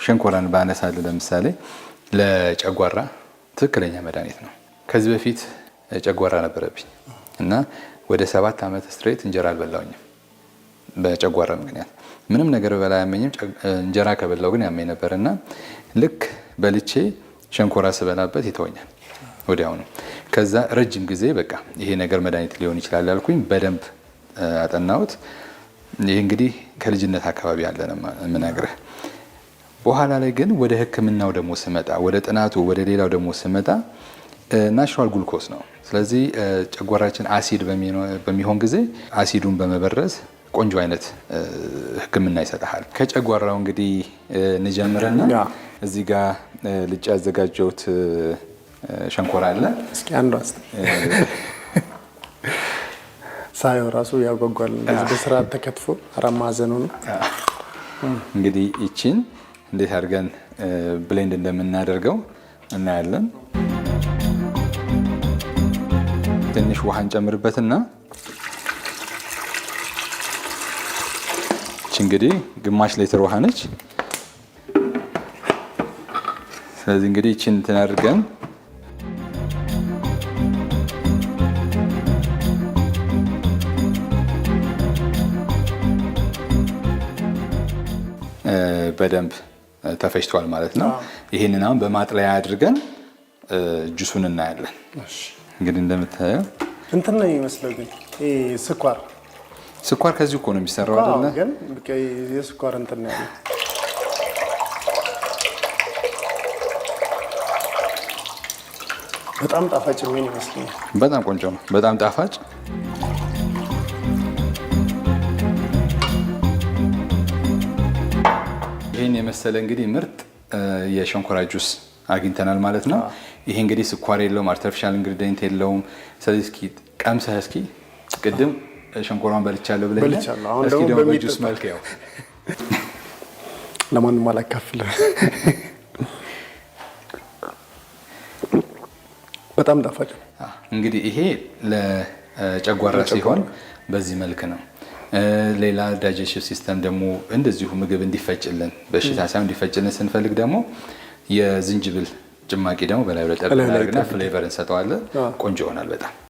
ሸንኮራን ባነሳል ለምሳሌ ለጨጓራ ትክክለኛ መድኃኒት ነው። ከዚህ በፊት ጨጓራ ነበረብኝ እና ወደ 7 ዓመት ስትሬት እንጀራ አልበላሁኝም በጨጓራ ምክንያት። ምንም ነገር በላ ያመኝም፣ እንጀራ ከበላው ግን ያመኝ ነበርና ልክ በልቼ ሸንኮራ ስበላበት ይተወኛል ወዲያው ነው። ከዛ ረጅም ጊዜ በቃ ይሄ ነገር መድኃኒት ሊሆን ይችላል ያልኩኝ በደንብ አጠናሁት። ይሄ እንግዲህ ከልጅነት አካባቢ ያለ ነው የምነግርህ። በኋላ ላይ ግን ወደ ሕክምናው ደግሞ ስመጣ ወደ ጥናቱ ወደ ሌላው ደግሞ ስመጣ ናቹራል ግሉኮስ ነው። ስለዚህ ጨጓራችን አሲድ በሚሆን ጊዜ አሲዱን በመበረዝ ቆንጆ አይነት ሕክምና ይሰጣል። ከጨጓራው እንግዲህ እንጀምርና እዚህ ጋር ልጭ ያዘጋጀሁት ሸንኮራ አለ። እስኪ አንዷ ሳየው ራሱ ያጓጓል። እንደዚህ በስርዓት ተከትፎ አራት ማዕዘኑ ነው። እንግዲህ ይቺን እንዴት አድርገን ብሌንድ እንደምናደርገው እናያለን። ትንሽ ውሃ እንጨምርበትና ይቺ እንግዲህ ግማሽ ሊትር ውሃ ነች። ስለዚህ እንግዲህ ይቺን እንትን አድርገን በደንብ ተፈጭቷል ማለት ነው። ይሄንን አሁን በማጥለያ አድርገን ጁሱን እናያለን። እንግዲህ እንደምታየው እንትን ነው የሚመስለው፣ ግን ስኳር ከዚህ እኮ ነው የሚሰራው አይደለ? ግን የስኳር እንትን ነው ያለው። በጣም ጣፋጭ ምን ይመስለኛል። በጣም ቆንጆ ነው። በጣም ጣፋጭ። ይህን የመሰለ እንግዲህ ምርጥ የሸንኮራ ጁስ አግኝተናል ማለት ነው። ይሄ እንግዲህ ስኳር የለውም፣ አርቲፊሻል ኢንግሪዲየንት የለውም። ስለዚህ እስኪ ቀምሰህ እስኪ ቅድም ሸንኮራን በልቻለሁ ብለህ እስኪ ደግሞ በጁስ መልክ ያው ለማንም አላካፍልም። በጣም ጣፋጭ። እንግዲህ ይሄ ለጨጓራ ሲሆን በዚህ መልክ ነው። ሌላ ዳይጀስቲቭ ሲስተም ደግሞ እንደዚሁ ምግብ እንዲፈጭልን በሽታ ሳይሆን እንዲፈጭልን ስንፈልግ ደግሞ የዝንጅብል ጭማቂ ደግሞ በላይ ላይ ፍሌቨር እንሰጠዋለን። ቆንጆ ይሆናል በጣም።